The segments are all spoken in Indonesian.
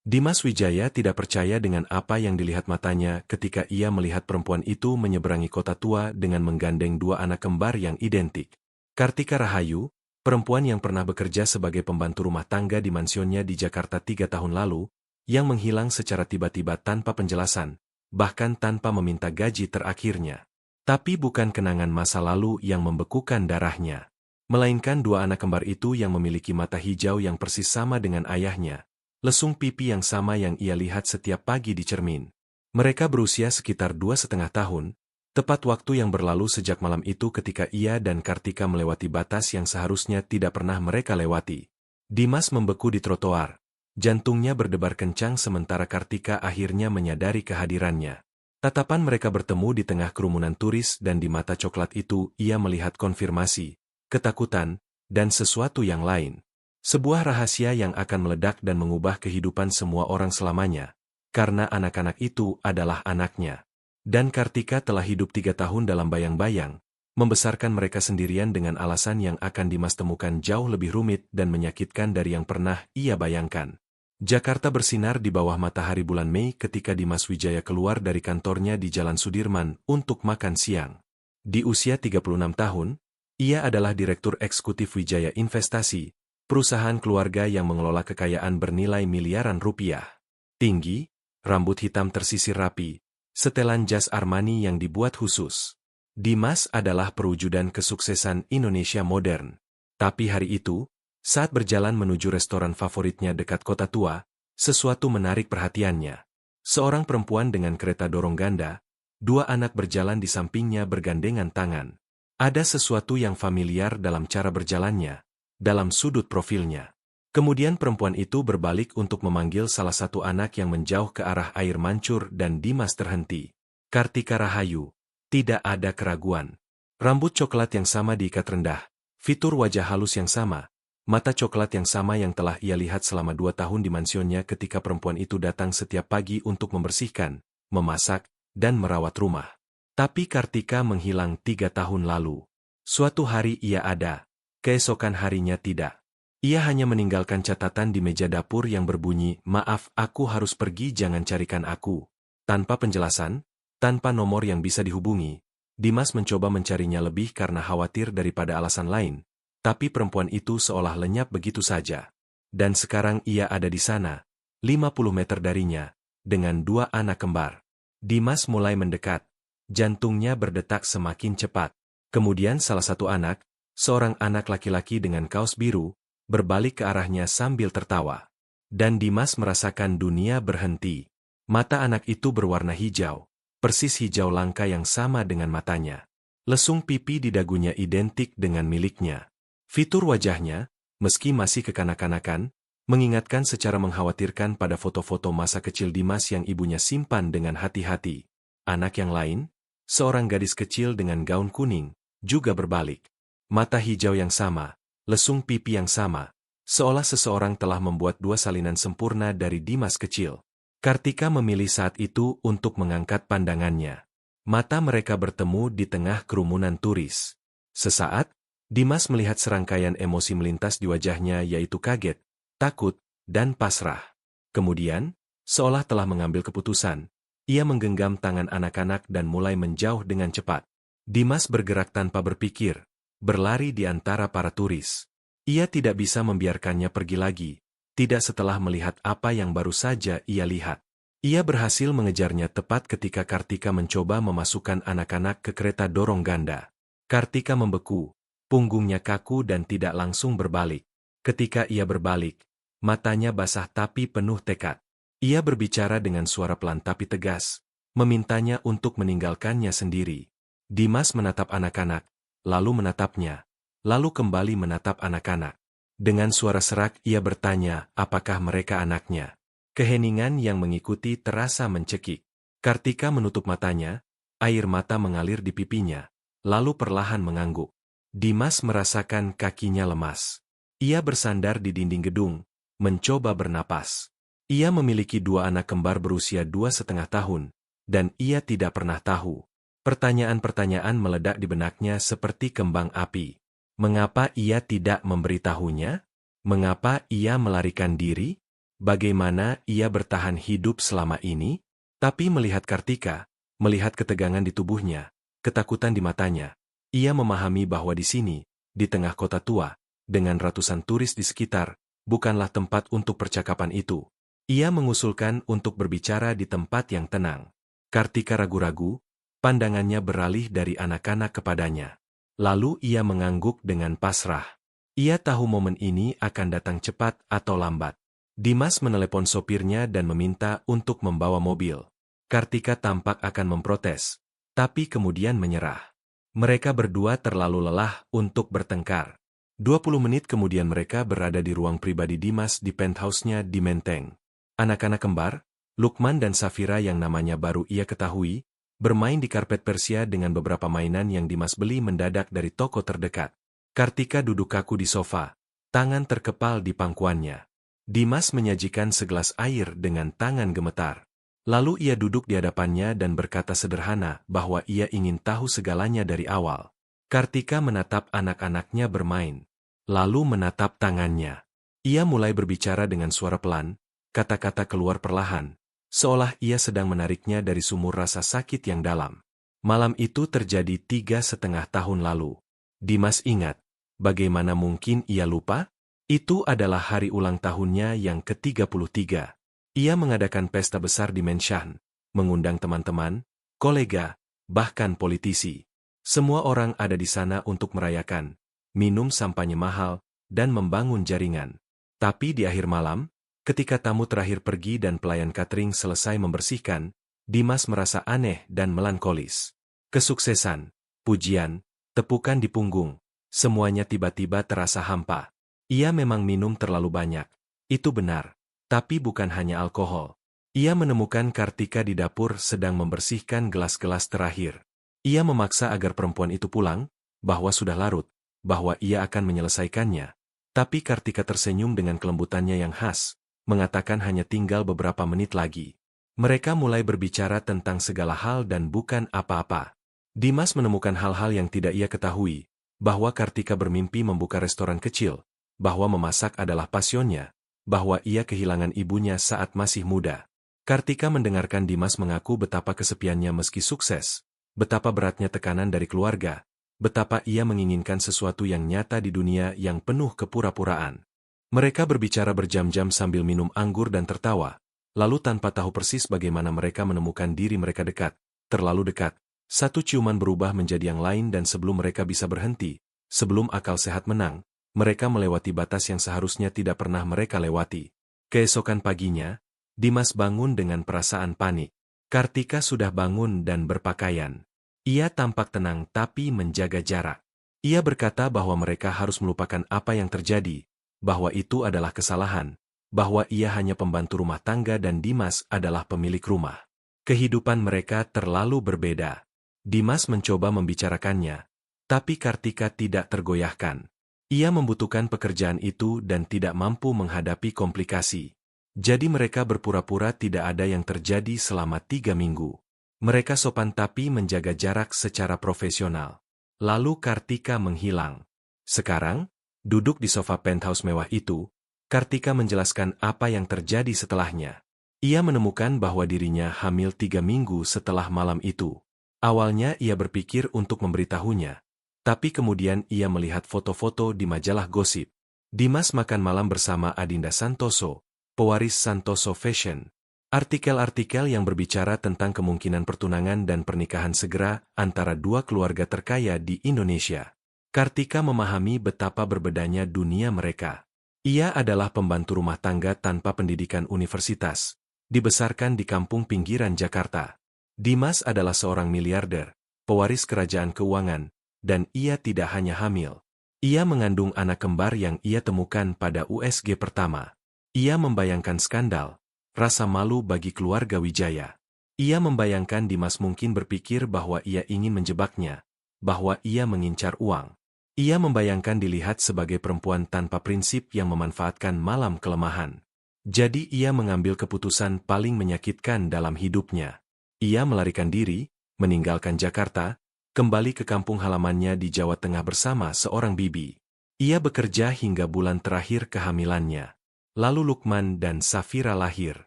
Dimas Wijaya tidak percaya dengan apa yang dilihat matanya ketika ia melihat perempuan itu menyeberangi kota tua dengan menggandeng dua anak kembar yang identik. Kartika Rahayu, perempuan yang pernah bekerja sebagai pembantu rumah tangga di mansionnya di Jakarta 3 tahun lalu, yang menghilang secara tiba-tiba tanpa penjelasan, bahkan tanpa meminta gaji terakhirnya. Tapi bukan kenangan masa lalu yang membekukan darahnya, melainkan dua anak kembar itu yang memiliki mata hijau yang persis sama dengan ayahnya. Lesung pipi yang sama yang ia lihat setiap pagi di cermin. Mereka berusia sekitar 2,5 tahun, tepat waktu yang berlalu sejak malam itu ketika ia dan Kartika melewati batas yang seharusnya tidak pernah mereka lewati. Dimas membeku di trotoar. Jantungnya berdebar kencang sementara Kartika akhirnya menyadari kehadirannya. Tatapan mereka bertemu di tengah kerumunan turis dan di mata coklat itu ia melihat konfirmasi, ketakutan, dan sesuatu yang lain. Sebuah rahasia yang akan meledak dan mengubah kehidupan semua orang selamanya, karena anak-anak itu adalah anaknya. Dan Kartika telah hidup 3 tahun dalam bayang-bayang, membesarkan mereka sendirian dengan alasan yang akan Dimas temukan jauh lebih rumit dan menyakitkan dari yang pernah ia bayangkan. Jakarta bersinar di bawah matahari bulan Mei ketika Dimas Wijaya keluar dari kantornya di Jalan Sudirman untuk makan siang. Di usia 36 tahun, ia adalah Direktur Eksekutif Wijaya Investasi, perusahaan keluarga yang mengelola kekayaan bernilai miliaran rupiah. Tinggi, rambut hitam tersisir rapi, setelan jas Armani yang dibuat khusus. Dimas adalah perwujudan kesuksesan Indonesia modern. Tapi hari itu, saat berjalan menuju restoran favoritnya dekat kota tua, sesuatu menarik perhatiannya. Seorang perempuan dengan kereta dorong ganda, dua anak berjalan di sampingnya bergandengan tangan. Ada sesuatu yang familiar dalam cara berjalannya, dalam sudut profilnya. Kemudian perempuan itu berbalik untuk memanggil salah satu anak yang menjauh ke arah air mancur dan Dimas terhenti. Kartika Rahayu. Tidak ada keraguan. Rambut coklat yang sama diikat rendah, fitur wajah halus yang sama, mata coklat yang sama yang telah ia lihat selama 2 tahun di mansionnya ketika perempuan itu datang setiap pagi untuk membersihkan, memasak, dan merawat rumah. Tapi Kartika menghilang 3 tahun lalu. Suatu hari ia ada. Keesokan harinya tidak. Ia hanya meninggalkan catatan di meja dapur yang berbunyi, "Maaf, aku harus pergi, jangan carikan aku." Tanpa penjelasan, tanpa nomor yang bisa dihubungi, Dimas mencoba mencarinya lebih karena khawatir daripada alasan lain, tapi perempuan itu seolah lenyap begitu saja. Dan sekarang ia ada di sana, 50 meter darinya, dengan dua anak kembar. Dimas mulai mendekat. Jantungnya berdetak semakin cepat. Kemudian salah satu anak, seorang anak laki-laki dengan kaos biru, berbalik ke arahnya sambil tertawa. Dan Dimas merasakan dunia berhenti. Mata anak itu berwarna hijau, persis hijau langka yang sama dengan matanya. Lesung pipi di dagunya identik dengan miliknya. Fitur wajahnya, meski masih kekanak-kanakan, mengingatkan secara mengkhawatirkan pada foto-foto masa kecil Dimas yang ibunya simpan dengan hati-hati. Anak yang lain, seorang gadis kecil dengan gaun kuning, juga berbalik. Mata hijau yang sama, lesung pipi yang sama, seolah seseorang telah membuat dua salinan sempurna dari Dimas kecil. Kartika memilih saat itu untuk mengangkat pandangannya. Mata mereka bertemu di tengah kerumunan turis. Sesaat, Dimas melihat serangkaian emosi melintas di wajahnya yaitu kaget, takut, dan pasrah. Kemudian, seolah telah mengambil keputusan, ia menggenggam tangan anak-anak dan mulai menjauh dengan cepat. Dimas bergerak tanpa berpikir, berlari di antara para turis. Ia tidak bisa membiarkannya pergi lagi, tidak setelah melihat apa yang baru saja ia lihat. Ia berhasil mengejarnya tepat ketika Kartika mencoba memasukkan anak-anak ke kereta dorong ganda. Kartika membeku, punggungnya kaku dan tidak langsung berbalik. Ketika ia berbalik, matanya basah tapi penuh tekad. Ia berbicara dengan suara pelan tapi tegas, memintanya untuk meninggalkannya sendiri. Dimas menatap anak-anak, lalu menatapnya, lalu kembali menatap anak-anak. Dengan suara serak ia bertanya, apakah mereka anaknya? Keheningan yang mengikuti terasa mencekik. Kartika menutup matanya, air mata mengalir di pipinya, lalu perlahan mengangguk. Dimas merasakan kakinya lemas. Ia bersandar di dinding gedung, mencoba bernapas. Ia memiliki dua anak kembar berusia 2,5 tahun, dan ia tidak pernah tahu. Pertanyaan-pertanyaan meledak di benaknya seperti kembang api. Mengapa ia tidak memberitahunya? Mengapa ia melarikan diri? Bagaimana ia bertahan hidup selama ini? Tapi melihat Kartika, melihat ketegangan di tubuhnya, ketakutan di matanya, ia memahami bahwa di sini, di tengah kota tua, dengan ratusan turis di sekitar, bukanlah tempat untuk percakapan itu. Ia mengusulkan untuk berbicara di tempat yang tenang. Kartika ragu-ragu, pandangannya beralih dari anak-anak kepadanya. Lalu ia mengangguk dengan pasrah. Ia tahu momen ini akan datang cepat atau lambat. Dimas menelepon sopirnya dan meminta untuk membawa mobil. Kartika tampak akan memprotes, tapi kemudian menyerah. Mereka berdua terlalu lelah untuk bertengkar. 20 menit kemudian mereka berada di ruang pribadi Dimas di penthouse-nya di Menteng. Anak-anak kembar, Lukman dan Safira yang namanya baru ia ketahui, bermain di karpet Persia dengan beberapa mainan yang Dimas beli mendadak dari toko terdekat. Kartika duduk kaku di sofa, tangan terkepal di pangkuannya. Dimas menyajikan segelas air dengan tangan gemetar. Lalu ia duduk di hadapannya dan berkata sederhana bahwa ia ingin tahu segalanya dari awal. Kartika menatap anak-anaknya bermain, lalu menatap tangannya. Ia mulai berbicara dengan suara pelan, kata-kata keluar perlahan, seolah ia sedang menariknya dari sumur rasa sakit yang dalam. Malam itu terjadi 3,5 tahun lalu. Dimas ingat, bagaimana mungkin ia lupa? Itu adalah hari ulang tahunnya yang ke-33. Ia mengadakan pesta besar di Menshan, mengundang teman-teman, kolega, bahkan politisi. Semua orang ada di sana untuk merayakan, minum sampahnya mahal, dan membangun jaringan. Tapi di akhir malam, ketika tamu terakhir pergi dan pelayan catering selesai membersihkan, Dimas merasa aneh dan melankolis. Kesuksesan, pujian, tepukan di punggung, semuanya tiba-tiba terasa hampa. Ia memang minum terlalu banyak, itu benar, tapi bukan hanya alkohol. Ia menemukan Kartika di dapur sedang membersihkan gelas-gelas terakhir. Ia memaksa agar perempuan itu pulang, bahwa sudah larut, bahwa ia akan menyelesaikannya. Tapi Kartika tersenyum dengan kelembutannya yang khas, mengatakan hanya tinggal beberapa menit lagi. Mereka mulai berbicara tentang segala hal dan bukan apa-apa. Dimas menemukan hal-hal yang tidak ia ketahui, bahwa Kartika bermimpi membuka restoran kecil, bahwa memasak adalah pasionnya, bahwa ia kehilangan ibunya saat masih muda. Kartika mendengarkan Dimas mengaku betapa kesepiannya meski sukses, betapa beratnya tekanan dari keluarga, betapa ia menginginkan sesuatu yang nyata di dunia yang penuh kepura-puraan. Mereka berbicara berjam-jam sambil minum anggur dan tertawa, lalu tanpa tahu persis bagaimana mereka menemukan diri mereka dekat, terlalu dekat. Satu ciuman berubah menjadi yang lain dan sebelum mereka bisa berhenti, sebelum akal sehat menang, mereka melewati batas yang seharusnya tidak pernah mereka lewati. Keesokan paginya, Dimas bangun dengan perasaan panik. Kartika sudah bangun dan berpakaian. Ia tampak tenang tapi menjaga jarak. Ia berkata bahwa mereka harus melupakan apa yang terjadi, bahwa itu adalah kesalahan, bahwa ia hanya pembantu rumah tangga dan Dimas adalah pemilik rumah. Kehidupan mereka terlalu berbeda. Dimas mencoba membicarakannya, tapi Kartika tidak tergoyahkan. Ia membutuhkan pekerjaan itu dan tidak mampu menghadapi komplikasi. Jadi mereka berpura-pura tidak ada yang terjadi selama 3 minggu. Mereka sopan tapi menjaga jarak secara profesional. Lalu Kartika menghilang. Sekarang, duduk di sofa penthouse mewah itu, Kartika menjelaskan apa yang terjadi setelahnya. Ia menemukan bahwa dirinya hamil 3 minggu setelah malam itu. Awalnya ia berpikir untuk memberitahunya. Tapi kemudian ia melihat foto-foto di majalah gosip. Dimas makan malam bersama Adinda Santoso, pewaris Santoso Fashion. Artikel-artikel yang berbicara tentang kemungkinan pertunangan dan pernikahan segera antara dua keluarga terkaya di Indonesia. Kartika memahami betapa berbedanya dunia mereka. Ia adalah pembantu rumah tangga tanpa pendidikan universitas, dibesarkan di kampung pinggiran Jakarta. Dimas adalah seorang miliarder, pewaris kerajaan keuangan, dan ia tidak hanya hamil. Ia mengandung anak kembar yang ia temukan pada USG pertama. Ia membayangkan skandal, rasa malu bagi keluarga Wijaya. Ia membayangkan Dimas mungkin berpikir bahwa ia ingin menjebaknya, bahwa ia mengincar uang. Ia membayangkan dilihat sebagai perempuan tanpa prinsip yang memanfaatkan malam kelemahan. Jadi ia mengambil keputusan paling menyakitkan dalam hidupnya. Ia melarikan diri, meninggalkan Jakarta, kembali ke kampung halamannya di Jawa Tengah bersama seorang bibi. Ia bekerja hingga bulan terakhir kehamilannya. Lalu Lukman dan Safira lahir.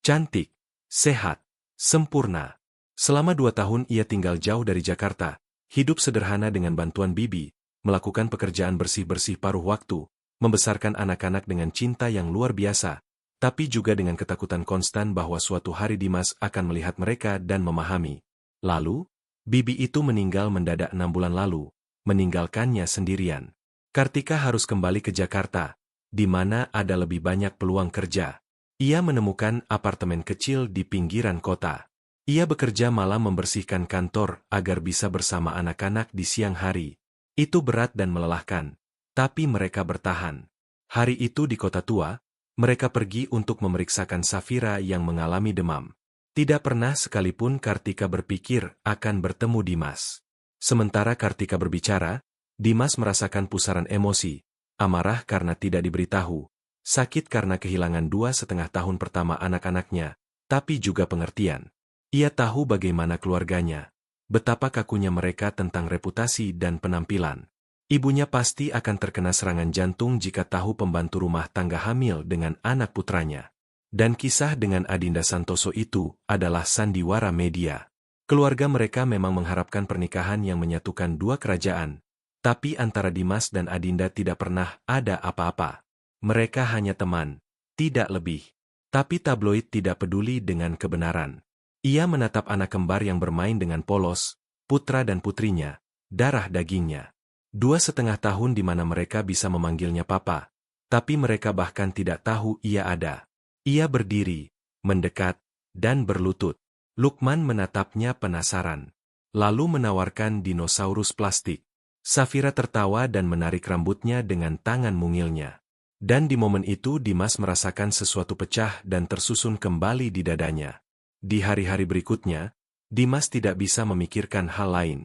Cantik, sehat, sempurna. Selama 2 tahun ia tinggal jauh dari Jakarta, hidup sederhana dengan bantuan bibi, melakukan pekerjaan bersih-bersih paruh waktu, membesarkan anak-anak dengan cinta yang luar biasa, tapi juga dengan ketakutan konstan bahwa suatu hari Dimas akan melihat mereka dan memahami. Lalu, bibi itu meninggal mendadak 6 bulan lalu, meninggalkannya sendirian. Kartika harus kembali ke Jakarta, di mana ada lebih banyak peluang kerja. Ia menemukan apartemen kecil di pinggiran kota. Ia bekerja malam membersihkan kantor agar bisa bersama anak-anak di siang hari. Itu berat dan melelahkan, tapi mereka bertahan. Hari itu di kota tua, mereka pergi untuk memeriksakan Safira yang mengalami demam. Tidak pernah sekalipun Kartika berpikir akan bertemu Dimas. Sementara Kartika berbicara, Dimas merasakan pusaran emosi. Amarah karena tidak diberitahu, sakit karena kehilangan 2,5 tahun pertama anak-anaknya, tapi juga pengertian. Ia tahu bagaimana keluarganya, betapa kakunya mereka tentang reputasi dan penampilan. Ibunya pasti akan terkena serangan jantung jika tahu pembantu rumah tangga hamil dengan anak putranya. Dan kisah dengan Adinda Santoso itu adalah sandiwara media. Keluarga mereka memang mengharapkan pernikahan yang menyatukan dua kerajaan. Tapi antara Dimas dan Adinda tidak pernah ada apa-apa. Mereka hanya teman, tidak lebih. Tapi tabloid tidak peduli dengan kebenaran. Ia menatap anak kembar yang bermain dengan polos, putra dan putrinya, darah dagingnya. 2,5 tahun di mana mereka bisa memanggilnya papa. Tapi mereka bahkan tidak tahu ia ada. Ia berdiri, mendekat, dan berlutut. Lukman menatapnya penasaran. Lalu menawarkan dinosaurus plastik. Safira tertawa dan menarik rambutnya dengan tangan mungilnya. Dan di momen itu Dimas merasakan sesuatu pecah dan tersusun kembali di dadanya. Di hari-hari berikutnya, Dimas tidak bisa memikirkan hal lain.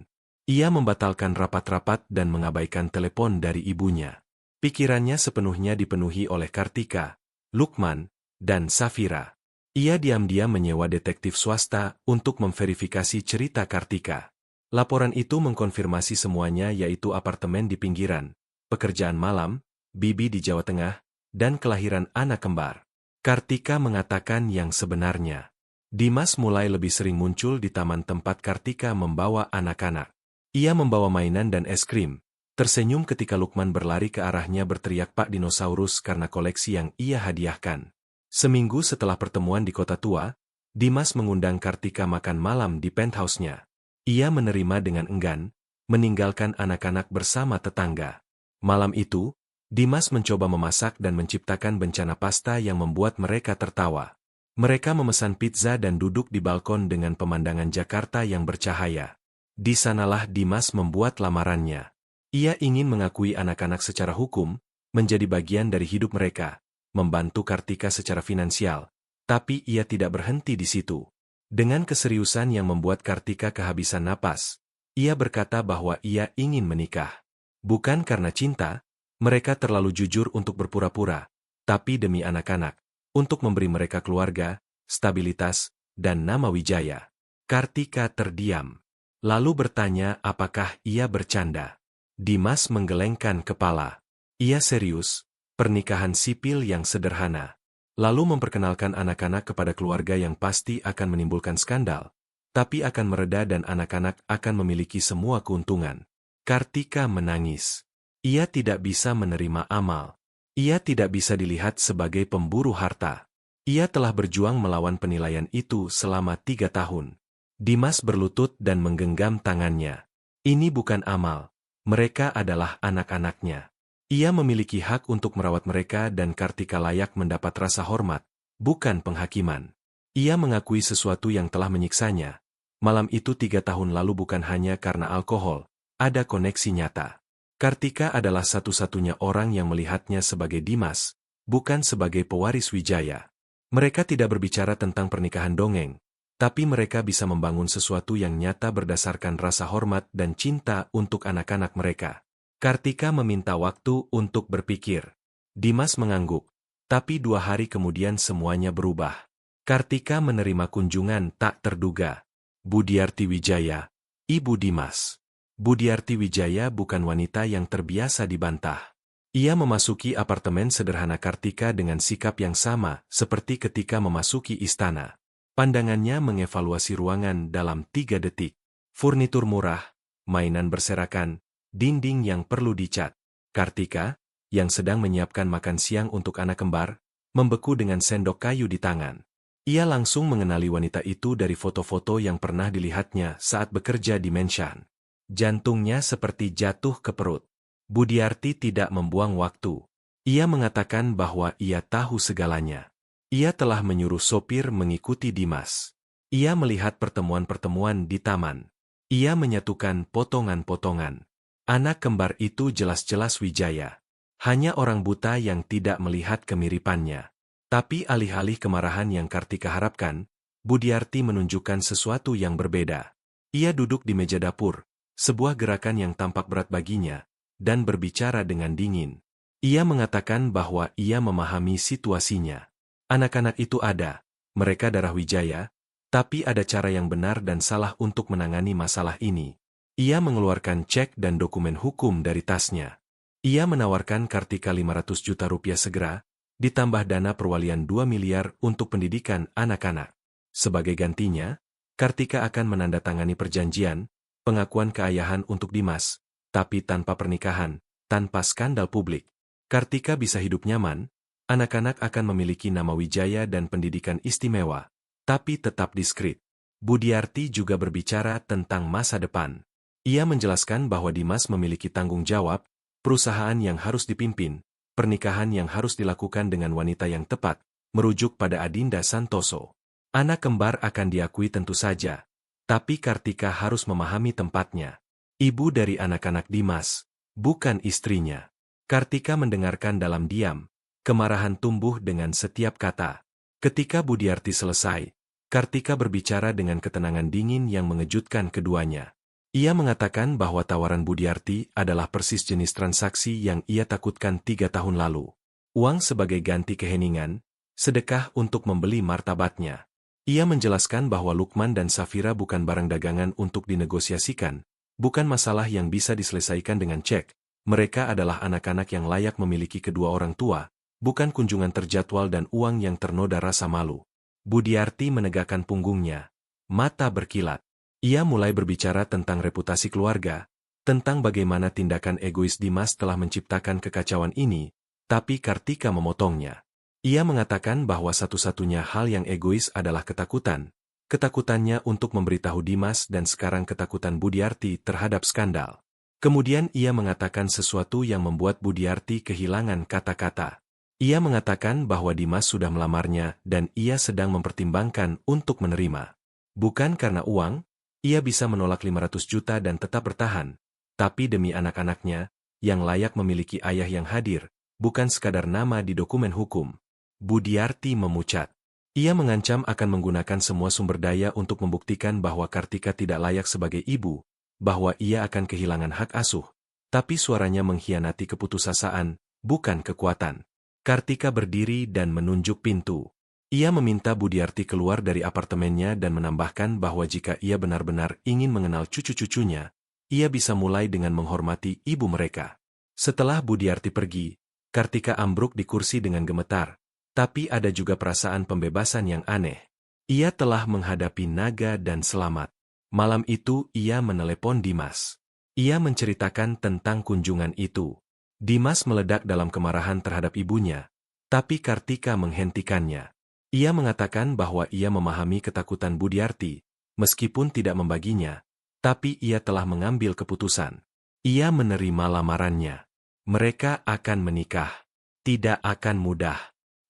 Ia membatalkan rapat-rapat dan mengabaikan telepon dari ibunya. Pikirannya sepenuhnya dipenuhi oleh Kartika, Lukman, dan Safira. Ia diam-diam menyewa detektif swasta untuk memverifikasi cerita Kartika. Laporan itu mengkonfirmasi semuanya yaitu apartemen di pinggiran, pekerjaan malam, bibi di Jawa Tengah, dan kelahiran anak kembar. Kartika mengatakan yang sebenarnya. Dimas mulai lebih sering muncul di taman tempat Kartika membawa anak-anak. Ia membawa mainan dan es krim, tersenyum ketika Lukman berlari ke arahnya berteriak Pak Dinosaurus karena koleksi yang ia hadiahkan. Seminggu setelah pertemuan di kota tua, Dimas mengundang Kartika makan malam di penthouse-nya. Ia menerima dengan enggan, meninggalkan anak-anak bersama tetangga. Malam itu, Dimas mencoba memasak dan menciptakan bencana pasta yang membuat mereka tertawa. Mereka memesan pizza dan duduk di balkon dengan pemandangan Jakarta yang bercahaya. Di sanalah Dimas membuat lamarannya. Ia ingin mengakui anak-anak secara hukum, menjadi bagian dari hidup mereka, membantu Kartika secara finansial. Tapi ia tidak berhenti di situ. Dengan keseriusan yang membuat Kartika kehabisan napas, ia berkata bahwa ia ingin menikah. Bukan karena cinta, mereka terlalu jujur untuk berpura-pura, tapi demi anak-anak, untuk memberi mereka keluarga, stabilitas, dan nama wijaya. Kartika terdiam, lalu bertanya apakah ia bercanda. Dimas menggelengkan kepala. Ia serius, pernikahan sipil yang sederhana. Lalu memperkenalkan anak-anak kepada keluarga yang pasti akan menimbulkan skandal, tapi akan mereda dan anak-anak akan memiliki semua keuntungan. Kartika menangis. Ia tidak bisa menerima amal. Ia tidak bisa dilihat sebagai pemburu harta. Ia telah berjuang melawan penilaian itu selama 3 tahun. Dimas berlutut dan menggenggam tangannya. Ini bukan amal. Mereka adalah anak-anaknya. Ia memiliki hak untuk merawat mereka dan Kartika layak mendapat rasa hormat, bukan penghakiman. Ia mengakui sesuatu yang telah menyiksanya. Malam itu 3 tahun lalu bukan hanya karena alkohol, ada koneksi nyata. Kartika adalah satu-satunya orang yang melihatnya sebagai Dimas, bukan sebagai pewaris Wijaya. Mereka tidak berbicara tentang pernikahan dongeng, tapi mereka bisa membangun sesuatu yang nyata berdasarkan rasa hormat dan cinta untuk anak-anak mereka. Kartika meminta waktu untuk berpikir. Dimas mengangguk, tapi 2 hari kemudian semuanya berubah. Kartika menerima kunjungan tak terduga. Budiarti Wijaya, Ibu Dimas. Budiarti Wijaya bukan wanita yang terbiasa dibantah. Ia memasuki apartemen sederhana Kartika dengan sikap yang sama seperti ketika memasuki istana. Pandangannya mengevaluasi ruangan dalam 3 detik. Furnitur murah, mainan berserakan, dinding yang perlu dicat. Kartika, yang sedang menyiapkan makan siang untuk anak kembar, membeku dengan sendok kayu di tangan. Ia langsung mengenali wanita itu dari foto-foto yang pernah dilihatnya saat bekerja di Menshan. Jantungnya seperti jatuh ke perut. Budiarti tidak membuang waktu. Ia mengatakan bahwa ia tahu segalanya. Ia telah menyuruh sopir mengikuti Dimas. Ia melihat pertemuan-pertemuan di taman. Ia menyatukan potongan-potongan. Anak kembar itu jelas-jelas Wijaya. Hanya orang buta yang tidak melihat kemiripannya. Tapi alih-alih kemarahan yang Kartika harapkan, Budiarti menunjukkan sesuatu yang berbeda. Ia duduk di meja dapur, sebuah gerakan yang tampak berat baginya, dan berbicara dengan dingin. Ia mengatakan bahwa ia memahami situasinya. Anak-anak itu ada, mereka darah Wijaya, tapi ada cara yang benar dan salah untuk menangani masalah ini. Ia mengeluarkan cek dan dokumen hukum dari tasnya. Ia menawarkan Kartika 500 juta rupiah segera, ditambah dana perwalian 2 miliar untuk pendidikan anak-anak. Sebagai gantinya, Kartika akan menandatangani perjanjian, pengakuan keayahan untuk Dimas, tapi tanpa pernikahan, tanpa skandal publik. Kartika bisa hidup nyaman, anak-anak akan memiliki nama Wijaya dan pendidikan istimewa, tapi tetap diskret. Budiarti juga berbicara tentang masa depan. Ia menjelaskan bahwa Dimas memiliki tanggung jawab, perusahaan yang harus dipimpin, pernikahan yang harus dilakukan dengan wanita yang tepat, merujuk pada Adinda Santoso. Anak kembar akan diakui tentu saja, tapi Kartika harus memahami tempatnya. Ibu dari anak-anak Dimas, bukan istrinya. Kartika mendengarkan dalam diam, kemarahan tumbuh dengan setiap kata. Ketika Budiarti selesai, Kartika berbicara dengan ketenangan dingin yang mengejutkan keduanya. Ia mengatakan bahwa tawaran Budiarti adalah persis jenis transaksi yang ia takutkan 3 tahun lalu. Uang sebagai ganti keheningan, sedekah untuk membeli martabatnya. Ia menjelaskan bahwa Lukman dan Safira bukan barang dagangan untuk dinegosiasikan, bukan masalah yang bisa diselesaikan dengan cek. Mereka adalah anak-anak yang layak memiliki kedua orang tua, bukan kunjungan terjadwal dan uang yang ternoda rasa malu. Budiarti menegakkan punggungnya. Mata berkilat. Ia mulai berbicara tentang reputasi keluarga, tentang bagaimana tindakan egois Dimas telah menciptakan kekacauan ini, tapi Kartika memotongnya. Ia mengatakan bahwa satu-satunya hal yang egois adalah ketakutan. Ketakutannya untuk memberitahu Dimas dan sekarang ketakutan Budiarti terhadap skandal. Kemudian ia mengatakan sesuatu yang membuat Budiarti kehilangan kata-kata. Ia mengatakan bahwa Dimas sudah melamarnya dan ia sedang mempertimbangkan untuk menerima. Bukan karena uang, ia bisa menolak 500 juta dan tetap bertahan, tapi demi anak-anaknya, yang layak memiliki ayah yang hadir, bukan sekadar nama di dokumen hukum. Budiarti memucat. Ia mengancam akan menggunakan semua sumber daya untuk membuktikan bahwa Kartika tidak layak sebagai ibu, bahwa ia akan kehilangan hak asuh. Tapi suaranya mengkhianati keputusasaan, bukan kekuatan. Kartika berdiri dan menunjuk pintu. Ia meminta Budiarti keluar dari apartemennya dan menambahkan bahwa jika ia benar-benar ingin mengenal cucu-cucunya, ia bisa mulai dengan menghormati ibu mereka. Setelah Budiarti pergi, Kartika ambruk di kursi dengan gemetar. Tapi ada juga perasaan pembebasan yang aneh. Ia telah menghadapi naga dan selamat. Malam itu ia menelepon Dimas. Ia menceritakan tentang kunjungan itu. Dimas meledak dalam kemarahan terhadap ibunya, tapi Kartika menghentikannya. Ia mengatakan bahwa ia memahami ketakutan Budiarti, meskipun tidak membaginya, tapi ia telah mengambil keputusan. Ia menerima lamarannya. Mereka akan menikah. Tidak akan mudah.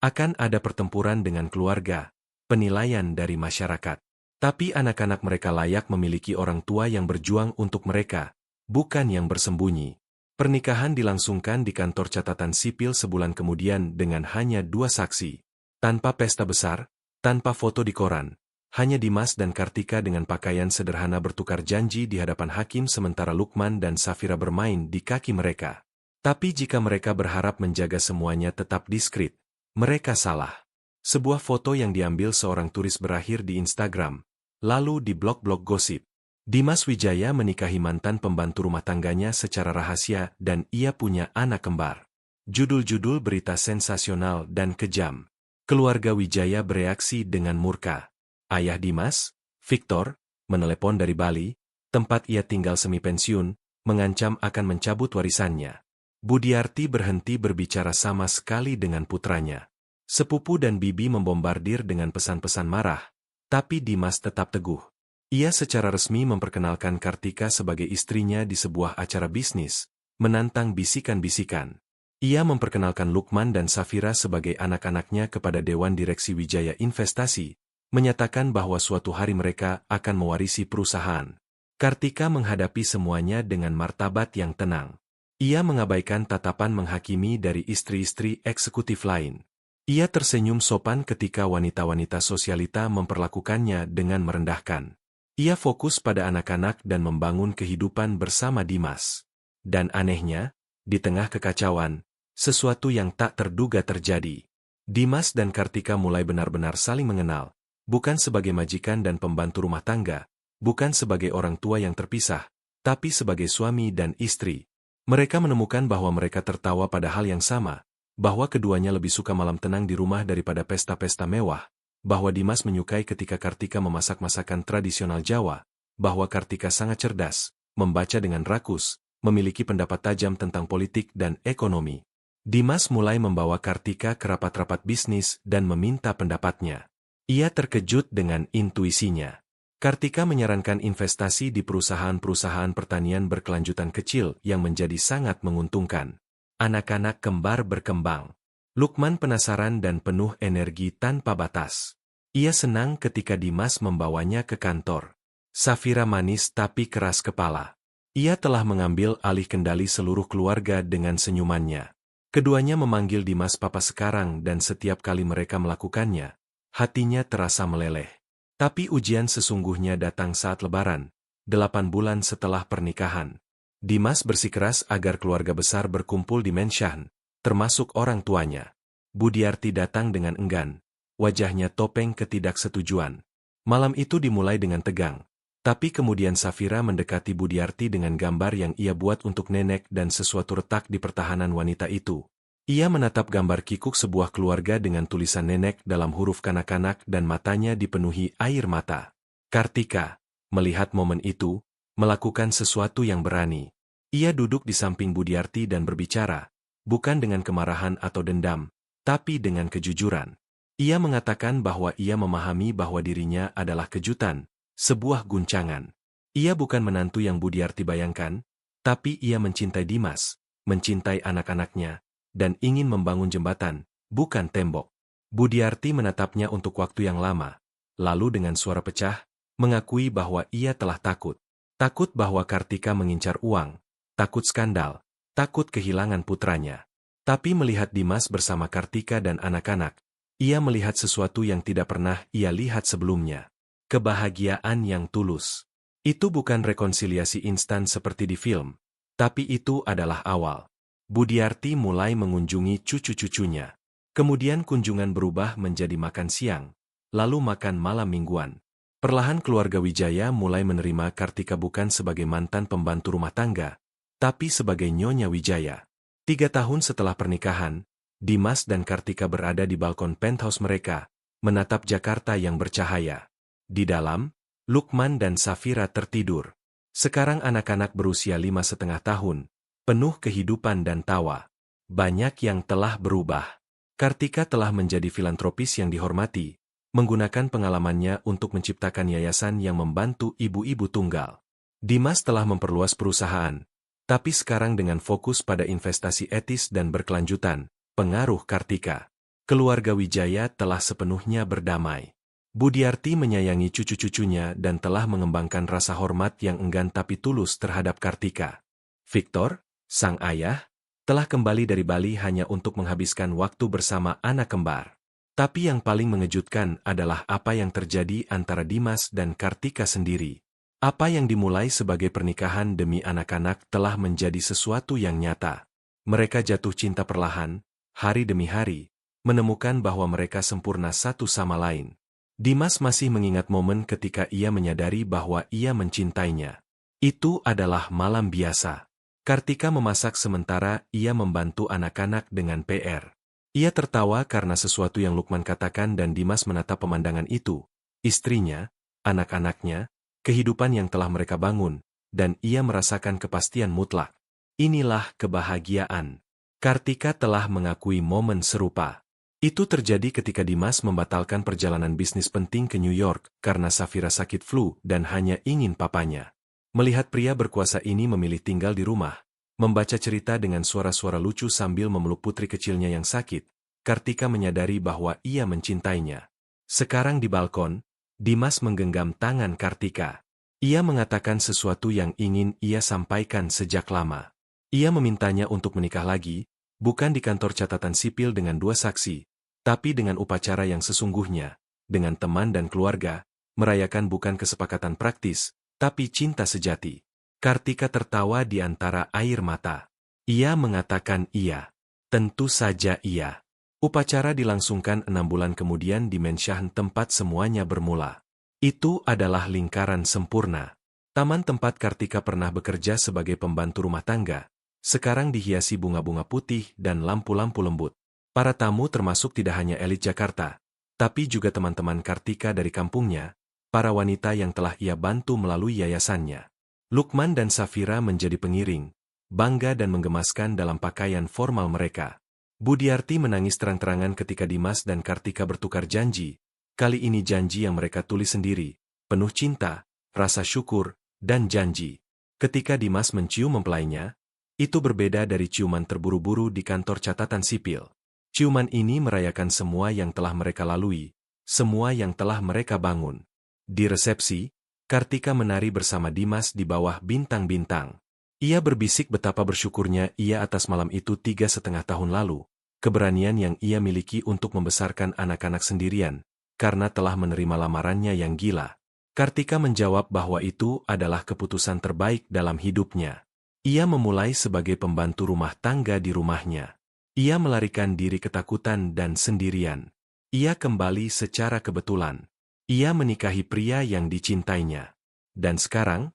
Akan ada pertempuran dengan keluarga, penilaian dari masyarakat. Tapi anak-anak mereka layak memiliki orang tua yang berjuang untuk mereka, bukan yang bersembunyi. Pernikahan dilangsungkan di kantor catatan sipil sebulan kemudian dengan hanya 2 saksi. Tanpa pesta besar, tanpa foto di koran, hanya Dimas dan Kartika dengan pakaian sederhana bertukar janji di hadapan hakim sementara Lukman dan Safira bermain di kaki mereka. Tapi jika mereka berharap menjaga semuanya tetap diskret, mereka salah. Sebuah foto yang diambil seorang turis berakhir di Instagram, lalu di blog-blog gosip. Dimas Wijaya menikahi mantan pembantu rumah tangganya secara rahasia dan ia punya anak kembar. Judul-judul berita sensasional dan kejam. Keluarga Wijaya bereaksi dengan murka. Ayah Dimas, Victor, menelepon dari Bali, tempat ia tinggal semi pensiun, mengancam akan mencabut warisannya. Budiarti berhenti berbicara sama sekali dengan putranya. Sepupu dan bibi membombardir dengan pesan-pesan marah, tapi Dimas tetap teguh. Ia secara resmi memperkenalkan Kartika sebagai istrinya di sebuah acara bisnis, menantang bisikan-bisikan. Ia memperkenalkan Lukman dan Safira sebagai anak-anaknya kepada Dewan Direksi Wijaya Investasi, menyatakan bahwa suatu hari mereka akan mewarisi perusahaan. Kartika menghadapi semuanya dengan martabat yang tenang. Ia mengabaikan tatapan menghakimi dari istri-istri eksekutif lain. Ia tersenyum sopan ketika wanita-wanita sosialita memperlakukannya dengan merendahkan. Ia fokus pada anak-anak dan membangun kehidupan bersama Dimas. Dan anehnya, di tengah kekacauan, sesuatu yang tak terduga terjadi. Dimas dan Kartika mulai benar-benar saling mengenal, bukan sebagai majikan dan pembantu rumah tangga, bukan sebagai orang tua yang terpisah, tapi sebagai suami dan istri. Mereka menemukan bahwa mereka tertawa pada hal yang sama, bahwa keduanya lebih suka malam tenang di rumah daripada pesta-pesta mewah, bahwa Dimas menyukai ketika Kartika memasak masakan tradisional Jawa, bahwa Kartika sangat cerdas, membaca dengan rakus, memiliki pendapat tajam tentang politik dan ekonomi. Dimas mulai membawa Kartika ke rapat-rapat bisnis dan meminta pendapatnya. Ia terkejut dengan intuisinya. Kartika menyarankan investasi di perusahaan-perusahaan pertanian berkelanjutan kecil yang menjadi sangat menguntungkan. Anak-anak kembar berkembang. Lukman penasaran dan penuh energi tanpa batas. Ia senang ketika Dimas membawanya ke kantor. Safira manis tapi keras kepala. Ia telah mengambil alih kendali seluruh keluarga dengan senyumannya. Keduanya memanggil Dimas papa sekarang dan setiap kali mereka melakukannya, hatinya terasa meleleh. Tapi ujian sesungguhnya datang saat Lebaran, 8 bulan setelah pernikahan. Dimas bersikeras agar keluarga besar berkumpul di Menshan, termasuk orang tuanya. Budiarti datang dengan enggan, wajahnya topeng ketidaksetujuan. Malam itu dimulai dengan tegang. Tapi kemudian Safira mendekati Budiarti dengan gambar yang ia buat untuk nenek dan sesuatu retak di pertahanan wanita itu. Ia menatap gambar kikuk sebuah keluarga dengan tulisan nenek dalam huruf kanak-kanak dan matanya dipenuhi air mata. Kartika, melihat momen itu, melakukan sesuatu yang berani. Ia duduk di samping Budiarti dan berbicara, bukan dengan kemarahan atau dendam, tapi dengan kejujuran. Ia mengatakan bahwa ia memahami bahwa dirinya adalah kejutan, sebuah guncangan. Ia bukan menantu yang Budiarti bayangkan, tapi ia mencintai Dimas, mencintai anak-anaknya, dan ingin membangun jembatan, bukan tembok. Budiarti menatapnya untuk waktu yang lama, lalu dengan suara pecah, mengakui bahwa ia telah takut. Takut bahwa Kartika mengincar uang, takut skandal, takut kehilangan putranya. Tapi melihat Dimas bersama Kartika dan anak-anak, ia melihat sesuatu yang tidak pernah ia lihat sebelumnya. Kebahagiaan yang tulus. Itu bukan rekonsiliasi instan seperti di film, tapi itu adalah awal. Budiarti mulai mengunjungi cucu-cucunya. Kemudian kunjungan berubah menjadi makan siang, lalu makan malam mingguan. Perlahan keluarga Wijaya mulai menerima Kartika bukan sebagai mantan pembantu rumah tangga, tapi sebagai Nyonya Wijaya. 3 tahun setelah pernikahan, Dimas dan Kartika berada di balkon penthouse mereka, menatap Jakarta yang bercahaya. Di dalam, Lukman dan Safira tertidur. Sekarang anak-anak berusia 5,5 tahun, penuh kehidupan dan tawa. Banyak yang telah berubah. Kartika telah menjadi filantropis yang dihormati, menggunakan pengalamannya untuk menciptakan yayasan yang membantu ibu-ibu tunggal. Dimas telah memperluas perusahaan, tapi sekarang dengan fokus pada investasi etis dan berkelanjutan, pengaruh Kartika. Keluarga Wijaya telah sepenuhnya berdamai. Budiarti menyayangi cucu-cucunya dan telah mengembangkan rasa hormat yang enggan tapi tulus terhadap Kartika. Victor, sang ayah, telah kembali dari Bali hanya untuk menghabiskan waktu bersama anak kembar. Tapi yang paling mengejutkan adalah apa yang terjadi antara Dimas dan Kartika sendiri. Apa yang dimulai sebagai pernikahan demi anak-anak telah menjadi sesuatu yang nyata. Mereka jatuh cinta perlahan, hari demi hari, menemukan bahwa mereka sempurna satu sama lain. Dimas masih mengingat momen ketika ia menyadari bahwa ia mencintainya. Itu adalah malam biasa. Kartika memasak sementara ia membantu anak-anak dengan PR. Ia tertawa karena sesuatu yang Lukman katakan dan Dimas menatap pemandangan itu. Istrinya, anak-anaknya, kehidupan yang telah mereka bangun, dan ia merasakan kepastian mutlak. Inilah kebahagiaan. Kartika telah mengakui momen serupa. Itu terjadi ketika Dimas membatalkan perjalanan bisnis penting ke New York karena Safira sakit flu dan hanya ingin papanya. Melihat pria berkuasa ini memilih tinggal di rumah, membaca cerita dengan suara-suara lucu sambil memeluk putri kecilnya yang sakit, Kartika menyadari bahwa ia mencintainya. Sekarang di balkon, Dimas menggenggam tangan Kartika. Ia mengatakan sesuatu yang ingin ia sampaikan sejak lama. Ia memintanya untuk menikah lagi, bukan di kantor catatan sipil dengan 2 saksi, tapi dengan upacara yang sesungguhnya, dengan teman dan keluarga, merayakan bukan kesepakatan praktis, tapi cinta sejati. Kartika tertawa di antara air mata. Ia mengatakan iya. Tentu saja iya. Upacara dilangsungkan 6 bulan kemudian di Menshahan tempat semuanya bermula. Itu adalah lingkaran sempurna. Taman tempat Kartika pernah bekerja sebagai pembantu rumah tangga, sekarang dihiasi bunga-bunga putih dan lampu-lampu lembut. Para tamu termasuk tidak hanya elit Jakarta, tapi juga teman-teman Kartika dari kampungnya, para wanita yang telah ia bantu melalui yayasannya. Lukman dan Safira menjadi pengiring, bangga dan menggemaskan dalam pakaian formal mereka. Budiarti menangis terang-terangan ketika Dimas dan Kartika bertukar janji, kali ini janji yang mereka tulis sendiri, penuh cinta, rasa syukur, dan janji. Ketika Dimas mencium mempelainya, itu berbeda dari ciuman terburu-buru di kantor catatan sipil. Ciuman ini merayakan semua yang telah mereka lalui, semua yang telah mereka bangun. Di resepsi, Kartika menari bersama Dimas di bawah bintang-bintang. Ia berbisik betapa bersyukurnya ia atas malam itu 3,5 tahun lalu, keberanian yang ia miliki untuk membesarkan anak-anak sendirian, karena telah menerima lamarannya yang gila. Kartika menjawab bahwa itu adalah keputusan terbaik dalam hidupnya. Ia memulai sebagai pembantu rumah tangga di rumahnya. Ia melarikan diri ketakutan dan sendirian. Ia kembali secara kebetulan. Ia menikahi pria yang dicintainya. Dan sekarang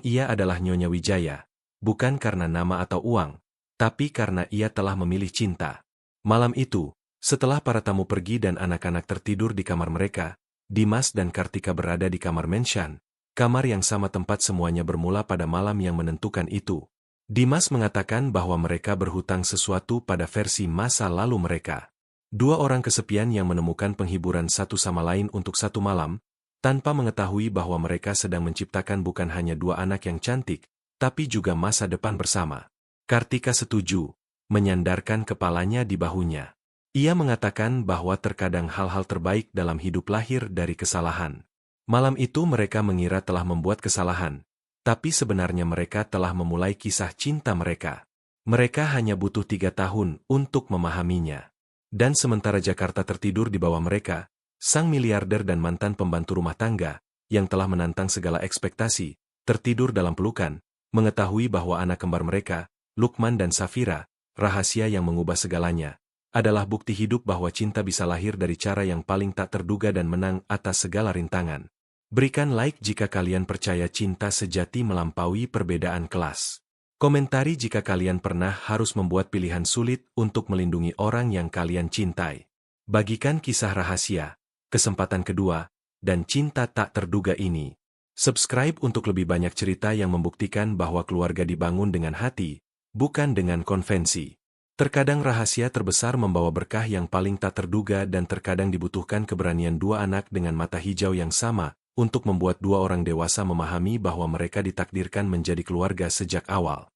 ia adalah Nyonya Wijaya, bukan karena nama atau uang, tapi karena ia telah memilih cinta. Malam itu, setelah para tamu pergi dan anak-anak tertidur di kamar mereka, Dimas dan Kartika berada di kamar Menshahan, kamar yang sama tempat semuanya bermula pada malam yang menentukan itu. Dimas mengatakan bahwa mereka berhutang sesuatu pada versi masa lalu mereka. 2 orang kesepian yang menemukan penghiburan satu sama lain untuk satu malam, tanpa mengetahui bahwa mereka sedang menciptakan bukan hanya 2 anak yang cantik, tapi juga masa depan bersama. Kartika setuju, menyandarkan kepalanya di bahunya. Ia mengatakan bahwa terkadang hal-hal terbaik dalam hidup lahir dari kesalahan. Malam itu mereka mengira telah membuat kesalahan, tapi sebenarnya mereka telah memulai kisah cinta mereka. Mereka hanya butuh 3 tahun untuk memahaminya. Dan sementara Jakarta tertidur di bawah mereka, sang miliarder dan mantan pembantu rumah tangga, yang telah menantang segala ekspektasi, tertidur dalam pelukan, mengetahui bahwa anak kembar mereka, Lukman dan Safira, rahasia yang mengubah segalanya, adalah bukti hidup bahwa cinta bisa lahir dari cara yang paling tak terduga dan menang atas segala rintangan. Berikan like jika kalian percaya cinta sejati melampaui perbedaan kelas. Komentari jika kalian pernah harus membuat pilihan sulit untuk melindungi orang yang kalian cintai. Bagikan kisah rahasia, kesempatan kedua, dan cinta tak terduga ini. Subscribe untuk lebih banyak cerita yang membuktikan bahwa keluarga dibangun dengan hati, bukan dengan konvensi. Terkadang rahasia terbesar membawa berkah yang paling tak terduga dan terkadang dibutuhkan keberanian 2 anak dengan mata hijau yang sama, untuk membuat 2 orang dewasa memahami bahwa mereka ditakdirkan menjadi keluarga sejak awal.